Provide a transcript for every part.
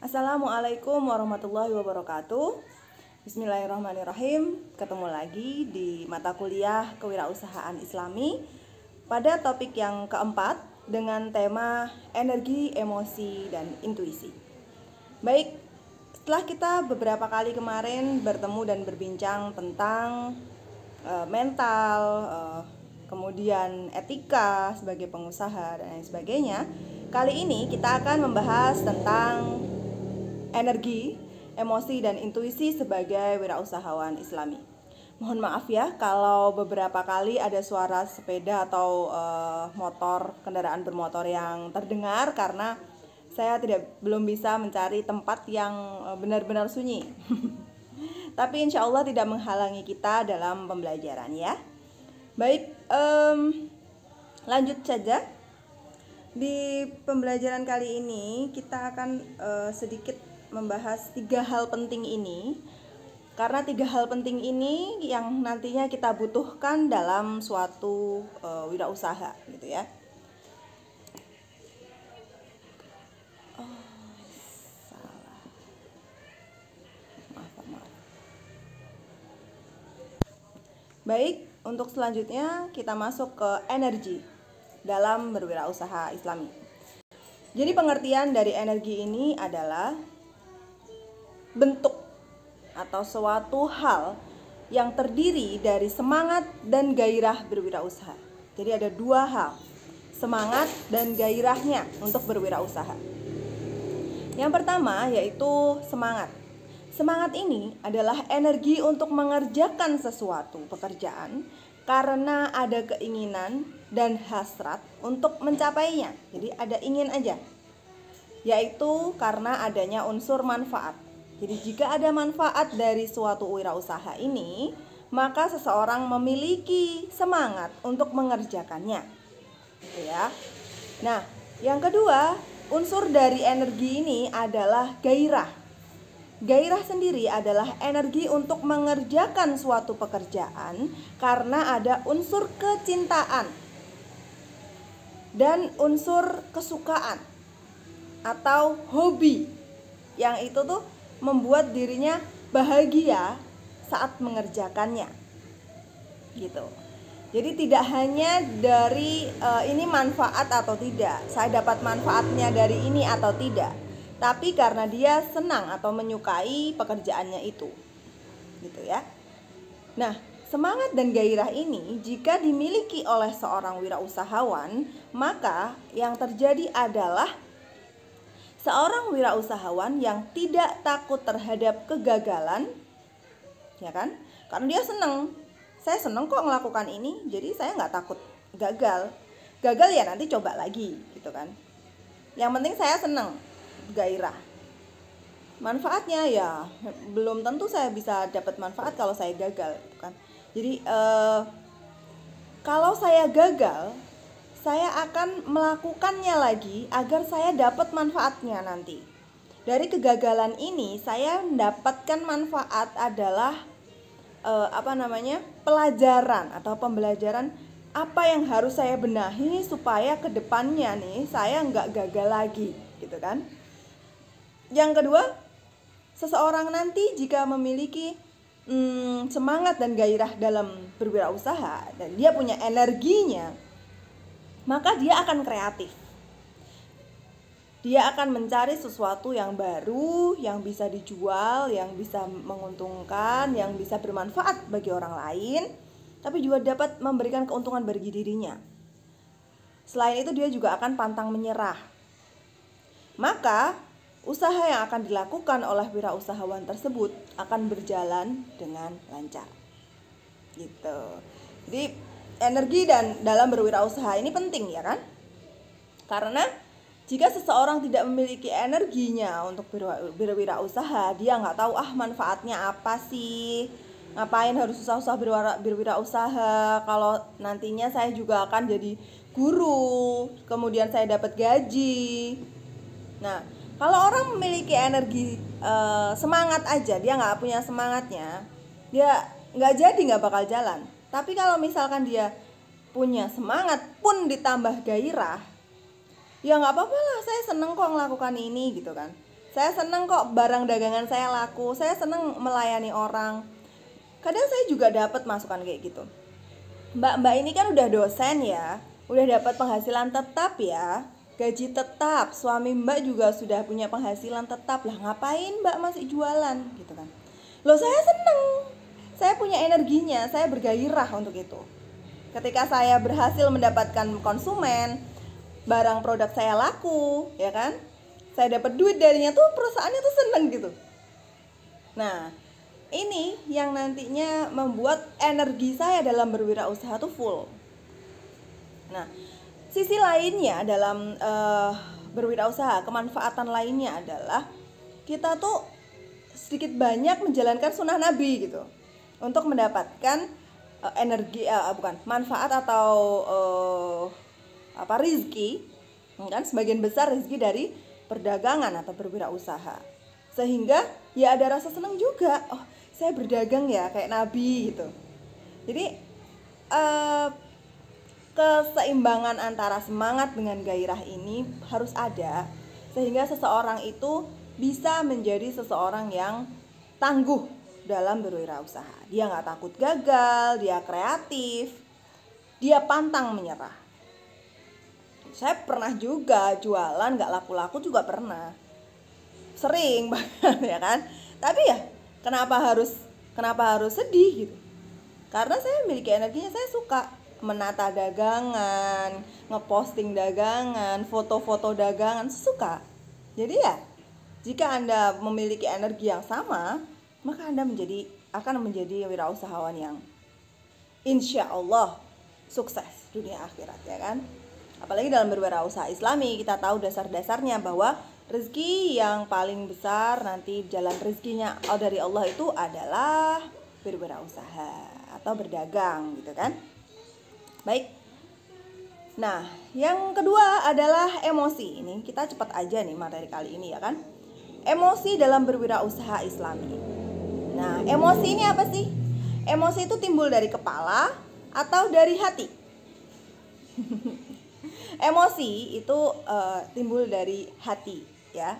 Assalamualaikum warahmatullahi wabarakatuh. Bismillahirrahmanirrahim. Ketemu lagi di mata kuliah Kewirausahaan Islami pada topik yang keempat dengan tema energi, emosi, dan intuisi. Baik, setelah kita beberapa kali kemarin bertemu dan berbincang tentang mental, kemudian etika sebagai pengusaha dan lain sebagainya, kali ini kita akan membahas tentang energi, emosi, dan intuisi sebagai wirausahawan Islami. Mohon maaf ya kalau beberapa kali ada suara sepeda atau kendaraan bermotor yang terdengar karena saya belum bisa mencari tempat yang benar-benar sunyi. Tapi insya Allah tidak menghalangi kita dalam pembelajaran ya. Baik, lanjut saja. Di pembelajaran kali ini kita akan sedikit membahas 3 hal penting ini. Karena 3 hal penting ini yang nantinya kita butuhkan dalam suatu wirausaha gitu ya. Baik, untuk selanjutnya kita masuk ke energi dalam berwirausaha Islami. Jadi pengertian dari energi ini adalah bentuk atau suatu hal yang terdiri dari semangat dan gairah berwirausaha. Jadi ada 2 hal, semangat dan gairahnya untuk berwirausaha. Yang pertama yaitu semangat. Semangat ini adalah energi untuk mengerjakan sesuatu pekerjaan karena ada keinginan dan hasrat untuk mencapainya. Jadi ada ingin aja. Yaitu karena adanya unsur manfaat. Jadi jika ada manfaat dari suatu wirausaha ini, maka seseorang memiliki semangat untuk mengerjakannya. Gitu ya. Nah, yang kedua, unsur dari energi ini adalah gairah. Gairah sendiri adalah energi untuk mengerjakan suatu pekerjaan karena ada unsur kecintaan dan unsur kesukaan atau hobi yang itu tuh membuat dirinya bahagia saat mengerjakannya gitu. Jadi tidak hanya dari ini manfaat atau tidak, saya dapat manfaatnya dari ini atau tidak, tapi karena dia senang atau menyukai pekerjaannya itu gitu ya. Nah, semangat dan gairah ini jika dimiliki oleh seorang wirausahawan, maka yang terjadi adalah seorang wirausahawan yang tidak takut terhadap kegagalan, ya kan? Karena dia senang. Saya senang kok melakukan ini, jadi saya nggak takut gagal. Gagal ya nanti coba lagi, gitu kan? Yang penting saya senang, gairah. Manfaatnya ya belum tentu saya bisa dapat manfaat kalau saya gagal, gitu kan? Jadi kalau saya gagal, saya akan melakukannya lagi agar saya dapat manfaatnya nanti. Dari kegagalan ini saya mendapatkan manfaat adalah pelajaran atau pembelajaran apa yang harus saya benahi supaya kedepannya nih saya nggak gagal lagi, gitu kan? Yang kedua, seseorang nanti jika memiliki semangat dan gairah dalam berwirausaha dan dia punya energinya, maka dia akan kreatif. Dia akan mencari sesuatu yang baru, yang bisa dijual, yang bisa menguntungkan, yang bisa bermanfaat bagi orang lain, tapi juga dapat memberikan keuntungan bagi dirinya. Selain itu dia juga akan pantang menyerah. Maka usaha yang akan dilakukan oleh wirausahawan tersebut akan berjalan dengan lancar. Gitu. Jadi energi dan dalam berwirausaha ini penting ya kan? Karena jika seseorang tidak memiliki energinya untuk berwirausaha, dia nggak tahu manfaatnya apa sih, ngapain harus susah-susah berwirausaha, kalau nantinya saya juga akan jadi guru, kemudian saya dapat gaji. Nah, kalau orang memiliki energi semangat aja, dia nggak punya semangatnya, dia nggak bakal jalan. Tapi kalau misalkan dia punya semangat pun ditambah gairah, ya nggak apa-apa lah, saya seneng kok melakukan ini gitu kan. Saya senang kok barang dagangan saya laku, saya senang melayani orang. Kadang saya juga dapat masukan kayak gitu. Mbak ini kan udah dosen ya, udah dapat penghasilan tetap ya, gaji tetap, suami mbak juga sudah punya penghasilan tetap, lah ngapain mbak masih jualan gitu kan. Loh saya seneng, saya punya energinya, saya bergairah untuk itu. Ketika saya berhasil mendapatkan konsumen, barang produk saya laku, ya kan, saya dapat duit darinya tuh, perusahaannya tuh seneng gitu. Nah ini yang nantinya membuat energi saya dalam berwirausaha tuh full. Nah sisi lainnya dalam berwirausaha, kemanfaatan lainnya adalah kita tuh sedikit banyak menjalankan sunnah Nabi gitu, untuk mendapatkan manfaat atau rizki, kan sebagian besar rizki dari perdagangan atau berwirausaha, sehingga ya ada rasa senang juga, oh saya berdagang ya kayak Nabi gitu. Jadi keseimbangan antara semangat dengan gairah ini harus ada, sehingga seseorang itu bisa menjadi seseorang yang tangguh dalam berwirausaha. Dia nggak takut gagal, dia kreatif, dia pantang menyerah. Saya pernah juga jualan nggak laku-laku juga pernah, sering banget ya kan. Tapi ya kenapa harus sedih gitu? Karena saya memiliki energinya, saya suka menata dagangan, ngeposting dagangan, foto-foto dagangan, suka. Jadi ya jika Anda memiliki energi yang sama, maka Anda akan menjadi wirausahawan yang insya Allah sukses dunia akhirat, ya kan. Apalagi dalam berwirausaha Islami, kita tahu dasar-dasarnya bahwa rezeki yang paling besar nanti, jalan rezekinya dari Allah itu adalah berwirausaha atau berdagang gitu kan. Baik. Nah, yang kedua adalah emosi. Ini kita cepat aja nih materi kali ini ya kan. Emosi dalam berwirausaha Islami. Nah, emosi ini apa sih? Emosi itu timbul dari kepala atau dari hati? Emosi itu timbul dari hati ya.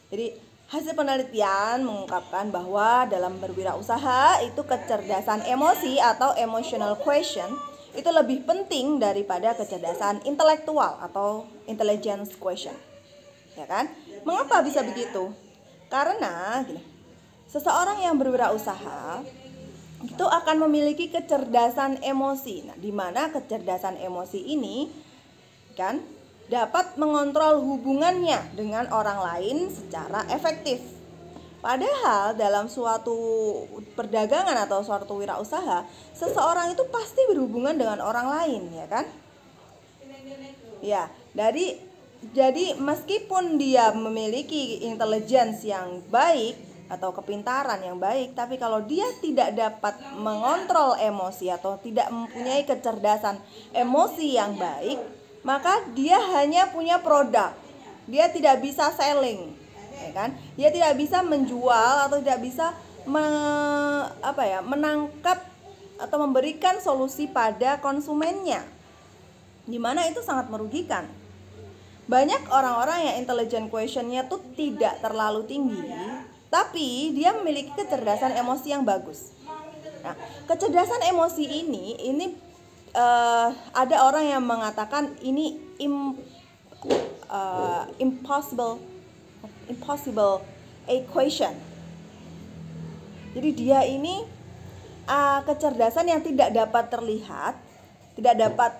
Jadi hasil penelitian mengungkapkan bahwa dalam berwirausaha itu kecerdasan emosi atau emotional quotient itu lebih penting daripada kecerdasan intelektual atau intelligence quotient. Ya kan? Mengapa bisa begitu? Karena gini, seseorang yang berwirausaha itu akan memiliki kecerdasan emosi. Nah, di mana kecerdasan emosi ini kan dapat mengontrol hubungannya dengan orang lain secara efektif. Padahal dalam suatu perdagangan atau suatu wirausaha, seseorang itu pasti berhubungan dengan orang lain, ya kan? Ya, jadi meskipun dia memiliki intelligence yang baik atau kepintaran yang baik, tapi kalau dia tidak dapat mengontrol emosi atau tidak mempunyai kecerdasan emosi yang baik, maka dia hanya punya produk, dia tidak bisa selling, ya kan? Dia tidak bisa menjual atau tidak bisa menangkap atau memberikan solusi pada konsumennya, dimana itu sangat merugikan. Banyak orang-orang yang intelligent quotient-nya tuh tidak terlalu tinggi, tapi dia memiliki kecerdasan emosi yang bagus. Nah, kecerdasan emosi ini ada orang yang mengatakan ini impossible equation. Jadi dia ini kecerdasan yang tidak dapat terlihat, tidak dapat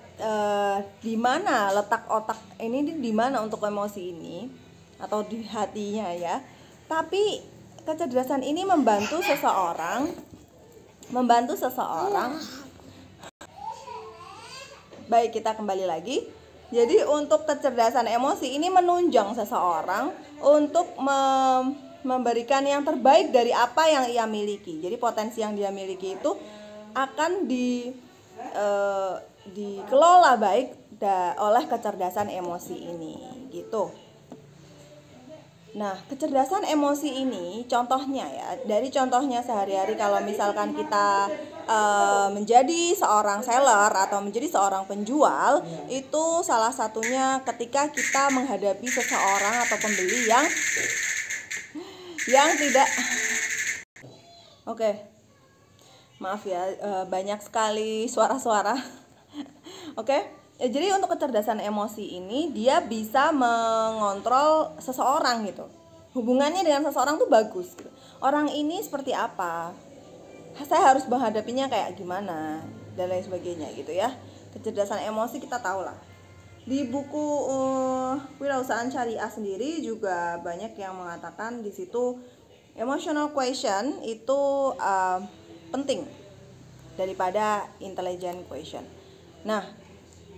di mana letak otak ini, di mana untuk emosi ini atau di hatinya ya. Tapi kecerdasan ini membantu seseorang. Baik, kita kembali lagi. Jadi untuk kecerdasan emosi ini menunjang seseorang untuk memberikan yang terbaik dari apa yang ia miliki. Jadi potensi yang dia miliki itu akan dikelola baik oleh kecerdasan emosi ini, gitu. Nah, kecerdasan emosi ini contohnya ya, dari contohnya sehari-hari, kalau misalkan kita menjadi seorang seller atau menjadi seorang penjual, itu salah satunya ketika kita menghadapi seseorang atau pembeli yang yang tidak. Oke, maaf ya, banyak sekali suara-suara. Oke, jadi untuk kecerdasan emosi ini dia bisa mengontrol seseorang gitu. Hubungannya dengan seseorang tuh bagus gitu. Orang ini seperti apa, saya harus menghadapinya kayak gimana, dan lain sebagainya gitu ya. Kecerdasan emosi kita tahu lah. Di buku Wirausahaan Syariah sendiri juga banyak yang mengatakan di situ emotional quotient itu penting daripada intelligent quotient. Nah,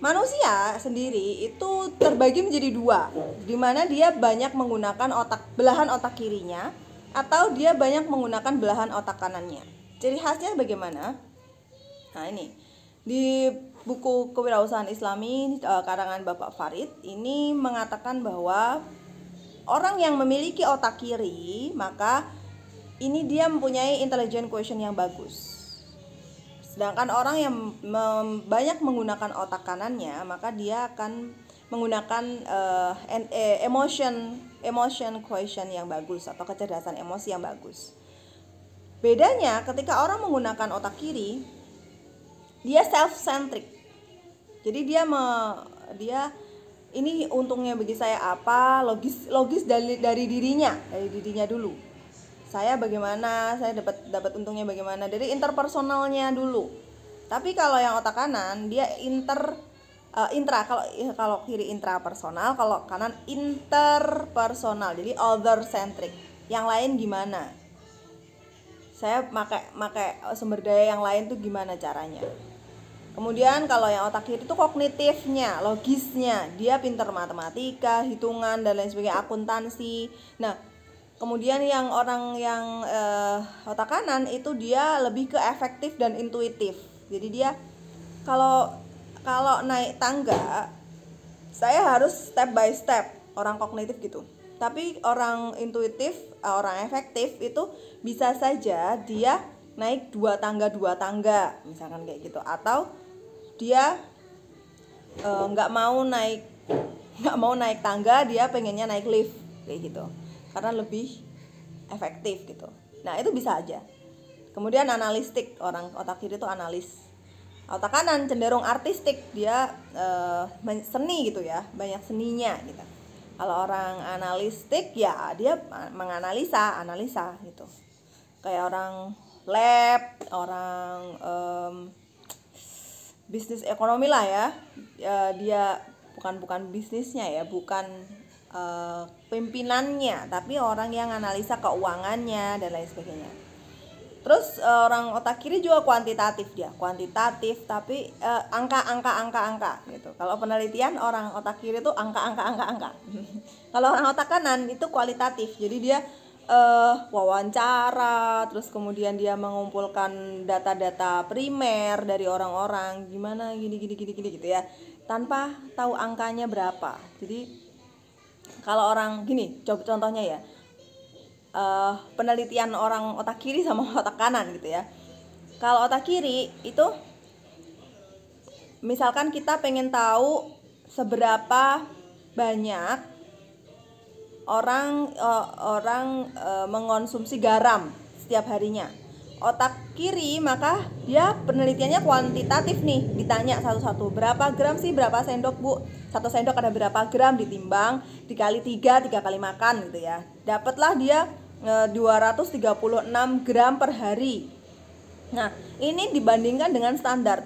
manusia sendiri itu terbagi menjadi dua, di mana dia banyak menggunakan belahan otak kirinya atau dia banyak menggunakan belahan otak kanannya. Ciri khasnya bagaimana? Nah, ini di buku Kewirausahaan Islami karangan Bapak Farid ini mengatakan bahwa orang yang memiliki otak kiri maka ini dia mempunyai intelligent quotient yang bagus. Sedangkan orang yang banyak menggunakan otak kanannya maka dia akan menggunakan emotion quotient yang bagus atau kecerdasan emosi yang bagus. Bedanya ketika orang menggunakan otak kiri, dia self-centric. Jadi dia ini untungnya bagi saya apa, logis dari dirinya dulu. Saya bagaimana, saya dapat untungnya bagaimana dari interpersonalnya dulu. Tapi kalau yang otak kanan dia intra, kalau kiri intrapersonal, kalau kanan interpersonal. Jadi other centric. Yang lain gimana? Saya pakai sumber daya yang lain tuh gimana caranya? Kemudian kalau yang otak kiri itu kognitifnya, logisnya, dia pintar matematika, hitungan dan lain sebagainya, akuntansi. Nah, kemudian yang orang yang otak kanan itu dia lebih ke efektif dan intuitif. Jadi dia kalau naik tangga, saya harus step by step, orang kognitif gitu. Tapi orang intuitif, orang efektif itu bisa saja dia naik dua tangga, misalkan kayak gitu, atau dia nggak mau naik tangga, dia pengennya naik lift kayak gitu, karena lebih efektif gitu. Nah, itu bisa aja. Kemudian analistik, orang otak kiri itu analis. Otak kanan cenderung artistik, dia seni gitu ya, banyak seninya gitu. Kalau orang analistik ya dia menganalisa gitu. Kayak orang lab, orang bisnis ekonomi lah ya, dia bukan bisnisnya ya, bukan pimpinannya, tapi orang yang analisa keuangannya dan lain sebagainya. Terus orang otak kiri juga kuantitatif, tapi angka gitu. Kalau penelitian orang otak kiri itu angka. Kalau orang otak kanan itu kualitatif, jadi dia wawancara, terus kemudian dia mengumpulkan data-data primer dari orang-orang, gimana gini gitu ya, tanpa tahu angkanya berapa. Jadi kalau orang gini, coba contohnya ya, penelitian orang otak kiri sama otak kanan gitu ya. Kalau otak kiri itu misalkan kita pengen tahu seberapa banyak orang mengonsumsi garam setiap harinya. Otak kiri maka dia penelitiannya kuantitatif nih, ditanya satu-satu, berapa gram sih, berapa sendok bu, satu sendok ada berapa gram, ditimbang dikali 3 kali makan gitu ya, dapatlah dia 236 gram per hari. Nah, ini dibandingkan dengan standar,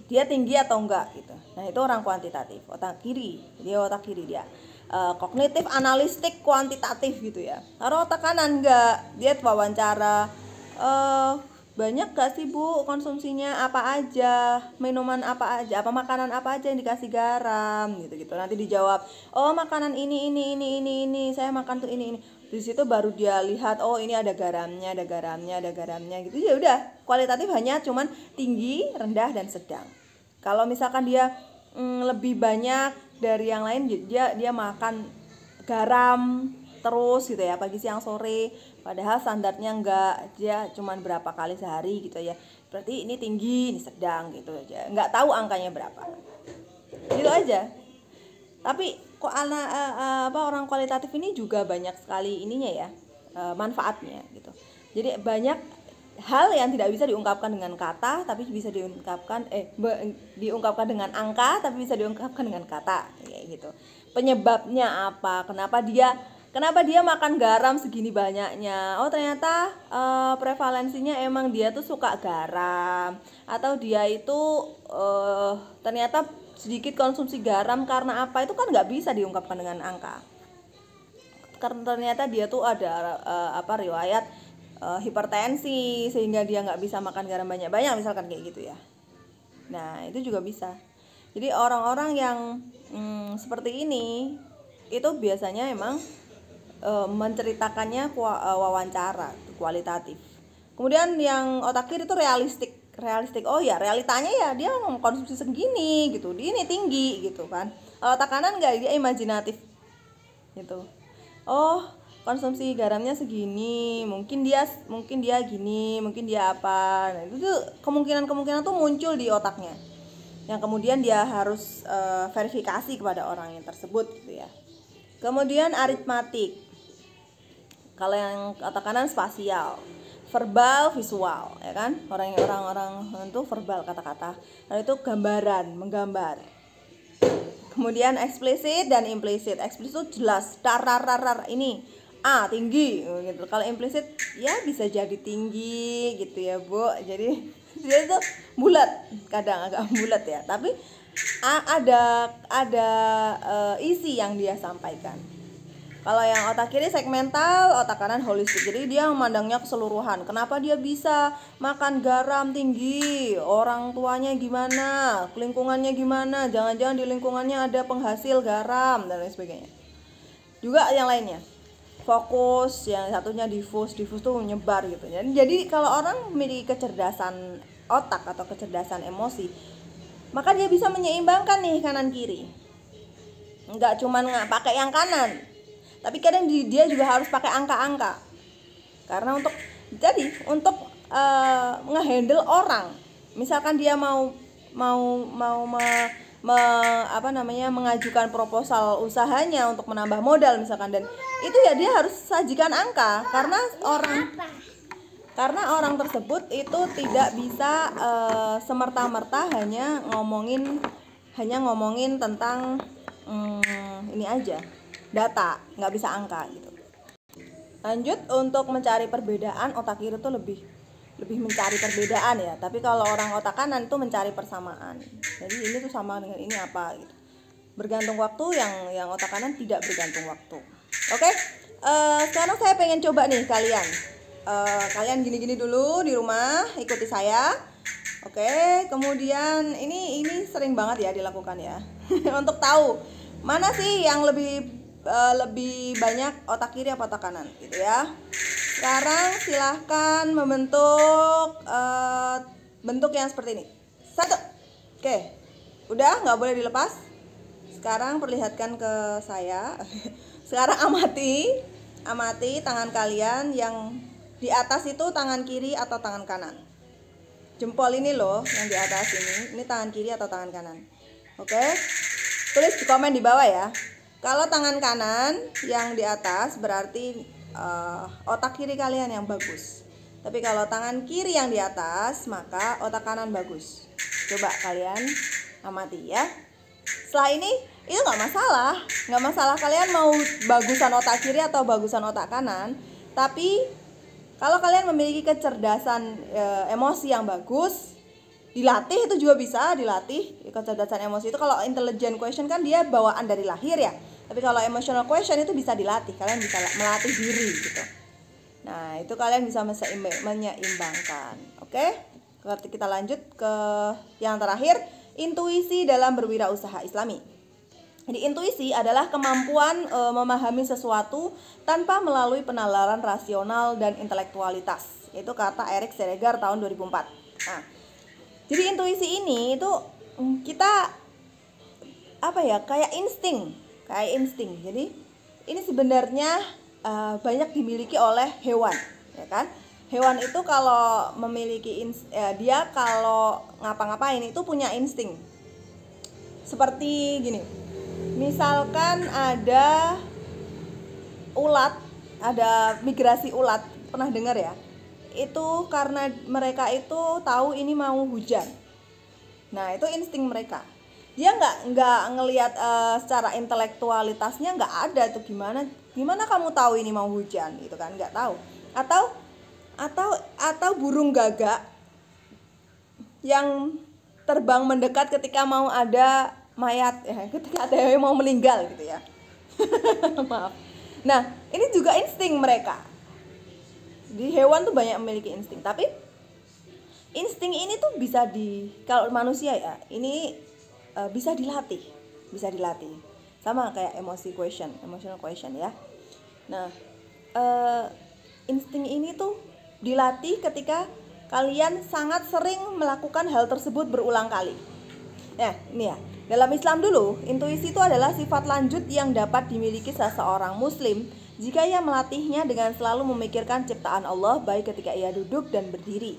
dia tinggi atau enggak gitu. Nah, itu orang kuantitatif, otak kiri, dia kognitif, analistik, kuantitatif gitu ya. Kalau otak kanan enggak, dia wawancara, banyak gak sih bu konsumsinya, apa aja, minuman apa aja, apa makanan apa aja yang dikasih garam gitu. Nanti dijawab, oh makanan ini, saya makan tuh ini. Di situ baru dia lihat, oh ini ada garamnya gitu. Ya udah, kualitatif hanya cuman tinggi, rendah dan sedang. Kalau misalkan dia lebih banyak dari yang lain, dia makan garam terus gitu ya, pagi siang sore, padahal standarnya enggak, dia cuman berapa kali sehari gitu ya, berarti ini tinggi, ini sedang gitu aja, enggak tahu angkanya berapa gitu aja. Tapi kok orang kualitatif ini juga banyak sekali ininya ya, manfaatnya gitu. Jadi banyak hal yang tidak bisa diungkapkan dengan kata tapi bisa diungkapkan dengan angka tapi bisa diungkapkan dengan kata kayak gitu. Penyebabnya apa? Kenapa dia makan garam segini banyaknya? Oh ternyata prevalensinya emang dia tuh suka garam, atau dia itu ternyata sedikit konsumsi garam karena apa? Itu kan nggak bisa diungkapkan dengan angka. Karena ternyata dia tuh ada riwayat hipertensi sehingga dia nggak bisa makan garam banyak-banyak misalkan kayak gitu ya. Nah itu juga bisa. Jadi orang-orang yang seperti ini itu biasanya emang menceritakannya wawancara kualitatif. Kemudian yang otak kiri itu realistik. Oh ya realitanya ya dia konsumsi segini gitu, dia ini tinggi gitu kan. Kalau otak kanan nggak, dia imajinatif gitu. Oh konsumsi garamnya segini, mungkin dia gini, mungkin dia apa. Nah, itu tuh kemungkinan tuh muncul di otaknya, yang kemudian dia harus verifikasi kepada orang yang tersebut gitu ya. Kemudian aritmatik. Kalau yang otak kanan spasial, verbal, visual, ya kan? Orang-orang itu verbal kata-kata, lalu itu gambaran, menggambar. Kemudian eksplisit dan implisit. Eksplisit itu jelas, ini tinggi gitu. Kalau implisit ya bisa jadi tinggi gitu ya Bu. Jadi dia itu bulat, kadang agak bulat ya, tapi ada isi yang dia sampaikan. Kalau yang otak kiri segmental, otak kanan holistik. Jadi dia memandangnya keseluruhan. Kenapa dia bisa makan garam tinggi? Orang tuanya gimana? Lingkungannya gimana? Jangan-jangan di lingkungannya ada penghasil garam dan lain sebagainya. Juga yang lainnya. Fokus, yang satunya diffus tuh menyebar gitu. Jadi kalau orang memiliki kecerdasan otak atau kecerdasan emosi, maka dia bisa menyeimbangkan nih kanan kiri. Enggak cuma pakai yang kanan, tapi kadang dia juga harus pakai angka-angka. Karena untuk ngehandle orang, misalkan dia mengajukan proposal usahanya untuk menambah modal misalkan, dan itu ya dia harus sajikan angka, karena orang tersebut itu tidak bisa semerta-merta hanya ngomongin tentang ini aja, data, nggak bisa angka gitu. Lanjut, untuk mencari perbedaan, otak kiri tuh lebih mencari perbedaan ya, tapi kalau orang otak kanan itu mencari persamaan. Jadi ini tuh sama dengan ini apa gitu. Bergantung waktu, yang otak kanan tidak bergantung waktu. Oke, sekarang saya pengen coba nih kalian gini-gini dulu di rumah, ikuti saya. Oke, kemudian ini sering banget ya dilakukan ya. Untuk tahu mana sih yang lebih banyak otak kiri apa otak kanan gitu ya. Sekarang silahkan membentuk bentuk yang seperti ini. 1. Oke, udah, nggak boleh dilepas. Sekarang perlihatkan ke saya. Sekarang amati tangan kalian yang di atas itu tangan kiri atau tangan kanan. Jempol ini loh yang di atas ini tangan kiri atau tangan kanan. Oke, tulis di komen di bawah ya. Kalau tangan kanan yang di atas berarti otak kiri kalian yang bagus. Tapi kalau tangan kiri yang di atas, maka otak kanan bagus. Coba kalian amati ya. Setelah ini itu nggak masalah kalian mau bagusan otak kiri atau bagusan otak kanan. Tapi kalau kalian memiliki kecerdasan emosi yang bagus, dilatih, itu juga bisa dilatih. Kecerdasan emosi itu, kalau intelligent question kan dia bawaan dari lahir ya. Tapi kalau emotional question itu bisa dilatih, kalian bisa melatih diri gitu. Nah, itu kalian bisa menyeimbangkan. Oke? Kita lanjut ke yang terakhir, intuisi dalam berwirausaha Islami. Jadi intuisi adalah kemampuan memahami sesuatu tanpa melalui penalaran rasional dan intelektualitas. Itu kata Eric Seregar tahun 2004. Nah, jadi intuisi ini itu kita kayak insting. Jadi ini sebenarnya banyak dimiliki oleh hewan, ya kan? Hewan itu kalau memiliki dia kalau ngapa-ngapain itu punya insting. Seperti gini. Misalkan ada ulat ada migrasi ulat, pernah dengar ya? Itu karena mereka itu tahu ini mau hujan. Nah, itu insting mereka. Dia nggak ngelihat secara intelektualitasnya, nggak ada tuh gimana kamu tahu ini mau hujan, gitu kan, nggak tahu. Atau burung gagak yang terbang mendekat ketika mau ada mayat, ya, ketika ada yang mau meninggal gitu ya. Maaf. Nah, ini juga insting mereka. Di hewan tuh banyak memiliki insting, tapi insting ini tuh bisa kalau manusia ya, ini bisa dilatih. Sama kayak emotional question ya. Nah, insting ini tuh dilatih ketika kalian sangat sering melakukan hal tersebut berulang kali. Nah, ini ya. Dalam Islam dulu, intuisi itu adalah sifat lanjut yang dapat dimiliki seseorang muslim jika ia melatihnya dengan selalu memikirkan ciptaan Allah baik ketika ia duduk dan berdiri.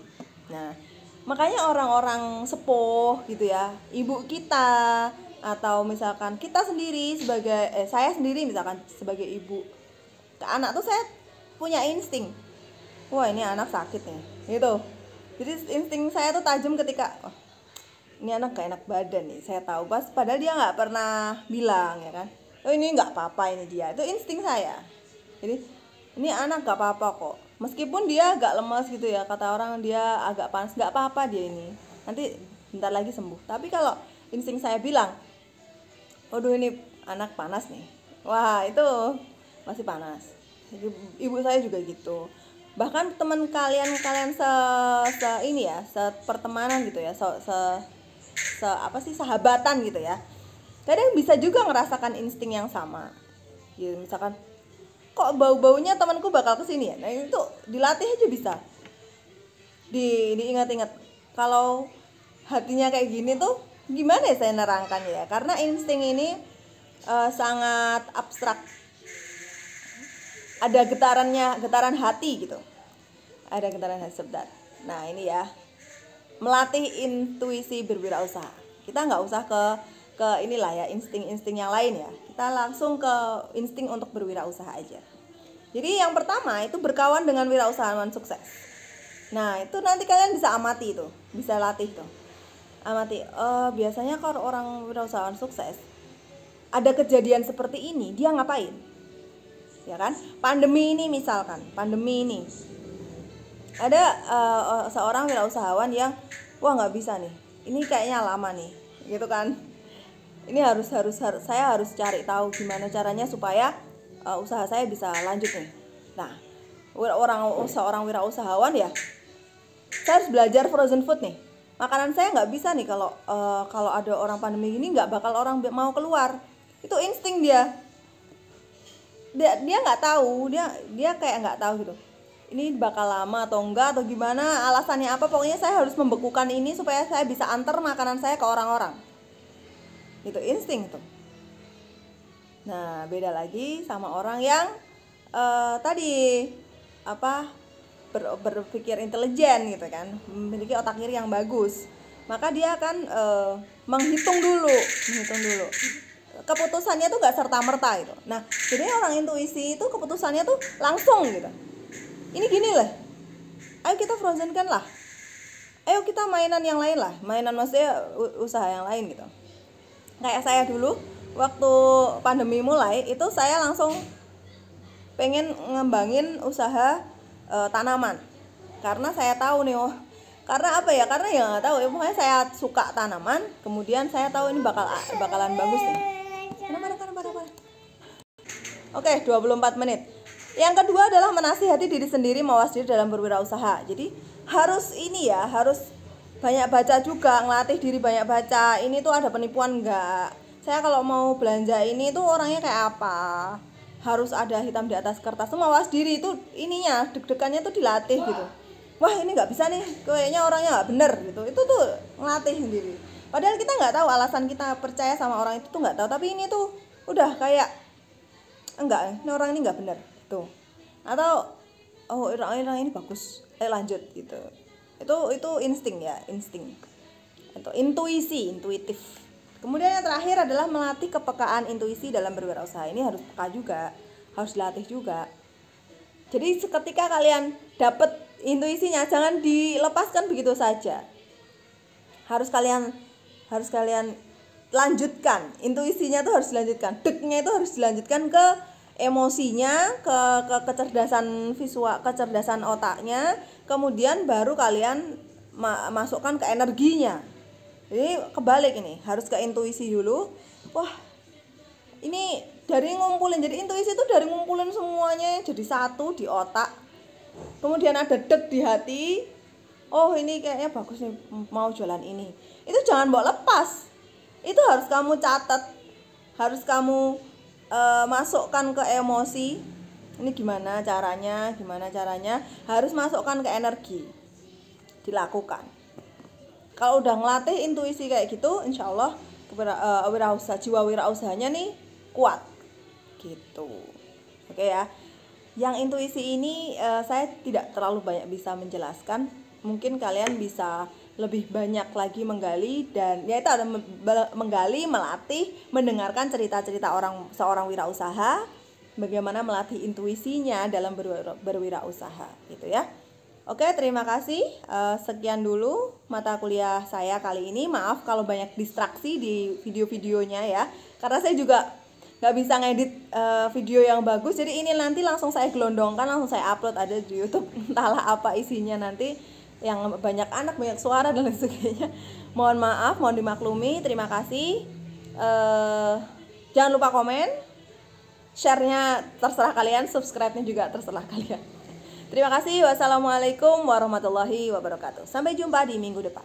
Nah, makanya orang-orang sepuh gitu ya, ibu kita atau misalkan kita sendiri saya sendiri misalkan sebagai ibu ke anak tuh saya punya insting. Wah, ini anak sakit nih, gitu. Jadi insting saya tuh tajam ketika ini anak gak enak badan nih, saya tahu padahal dia nggak pernah bilang ya kan. Oh, ini nggak apa-apa, ini dia. Itu insting saya. Jadi ini anak gak apa-apa kok. Meskipun dia agak lemas gitu ya, kata orang dia agak panas, nggak apa-apa dia ini. Nanti bentar lagi sembuh. Tapi kalau insting saya bilang, waduh ini anak panas nih. Wah, itu masih panas. Ibu saya juga gitu. Bahkan teman kalian ini ya, sepertemanan gitu ya, sahabatan gitu ya. Kadang bisa juga ngerasakan insting yang sama. Gitu, misalkan kok bau-baunya temanku bakal kesini ya. Nah, itu dilatih aja bisa. Diingat-ingat. Kalau hatinya kayak gini tuh gimana ya saya nerangkan ya? Karena insting ini sangat abstrak. Ada getaran hati gitu. Ada getaran hati sebentar. Nah, ini ya. Melatih intuisi berwirausaha. Kita nggak usah ke inilah ya, insting-insting yang lain ya. Kita langsung ke insting untuk berwirausaha aja. Jadi yang pertama itu berkawan dengan wirausahawan sukses. Nah, itu nanti kalian bisa amati tuh, bisa latih tuh. Amati, biasanya kalau orang wirausahawan sukses ada kejadian seperti ini, dia ngapain? Ya kan? Pandemi ini misalkan, ada seorang wirausahawan yang nggak bisa nih, ini kayaknya lama nih, gitu kan. Ini saya harus cari tahu gimana caranya supaya usaha saya bisa lanjut nih. Nah, seorang wirausahawan ya, saya harus belajar frozen food nih. Makanan saya nggak bisa nih kalau ada orang pandemi ini, nggak bakal orang mau keluar. Itu insting dia nggak tahu, dia kayak nggak tahu gitu. Ini bakal lama atau enggak atau gimana, alasannya apa, pokoknya saya harus membekukan ini supaya saya bisa antar makanan saya ke orang-orang. Itu insting tuh. Nah, beda lagi sama orang yang tadi berpikir intelijen gitu kan, memiliki otak kiri yang bagus. Maka dia akan menghitung dulu. Keputusannya tuh nggak serta-merta gitu. Nah, jadi orang intuisi itu keputusannya tuh langsung gitu. Ini gini lah, ayo kita frozen kan lah, ayo kita mainan yang lain lah, mainan maksudnya usaha yang lain gitu. Kayak saya dulu waktu pandemi mulai itu saya langsung pengen ngembangin usaha tanaman, karena saya tahu nih, karena apa ya, karena ya nggak tahu ya, pokoknya saya suka tanaman, kemudian saya tahu ini bakalan bagus nih. Oke, 24 menit. Yang kedua adalah menasihati diri sendiri, mawas diri dalam berwirausaha. Jadi harus banyak baca juga, ngelatih diri banyak baca. Ini tuh ada penipuan enggak? Saya kalau mau belanja ini tuh orangnya kayak apa? Harus ada hitam di atas kertas. Tuh mawas diri itu ininya, deg-degannya tuh dilatih gitu. Wah, ini nggak bisa nih, kayaknya orangnya nggak bener gitu. Itu tuh ngelatih sendiri. Padahal kita nggak tahu alasan kita percaya sama orang itu tuh nggak tahu. Tapi ini tuh udah kayak enggak, ini orang ini nggak bener tuh. Atau orang ini bagus, lanjut gitu. Itu insting ya, atau intuitif. Kemudian yang terakhir adalah melatih kepekaan intuisi dalam berwirausaha. Ini harus peka juga, harus dilatih juga. Jadi ketika kalian dapat intuisinya, jangan dilepaskan begitu saja. Harus kalian lanjutkan. Intuisinya tuh harus dilanjutkan. Deknya itu harus dilanjutkan ke emosinya, ke kecerdasan visual, kecerdasan otaknya, kemudian baru kalian masukkan ke energinya. Jadi kebalik ini, harus ke intuisi dulu. Wah, ini dari ngumpulin, jadi intuisi itu dari ngumpulin semuanya jadi satu di otak. Kemudian ada dek di hati. Oh, ini kayaknya bagus nih, mau jualan ini. Itu jangan bawa lepas. Itu harus kamu catat, harus kamu masukkan ke emosi. Ini gimana caranya, harus masukkan ke energi. Dilakukan. Kalau udah ngelatih intuisi kayak gitu, insya Allah jiwa wirausahanya nih kuat gitu. Oke ya. Yang intuisi ini saya tidak terlalu banyak bisa menjelaskan. Mungkin kalian bisa lebih banyak lagi menggali, dan yaitu ada menggali, melatih, mendengarkan cerita-cerita seorang wirausaha, bagaimana melatih intuisinya dalam berwirausaha gitu ya. Oke, terima kasih. Sekian dulu mata kuliah saya kali ini. Maaf kalau banyak distraksi di video-videonya ya, karena saya juga nggak bisa ngedit video yang bagus. Jadi ini nanti langsung saya gelondongkan, langsung saya upload, ada di YouTube. Entahlah apa isinya nanti, yang banyak anak, banyak suara dan lain sebagainya. Mohon maaf, mohon dimaklumi. Terima kasih. Jangan lupa komen, share-nya terserah kalian, subscribe-nya juga terserah kalian. Terima kasih. Wassalamualaikum warahmatullahi wabarakatuh. Sampai jumpa di minggu depan.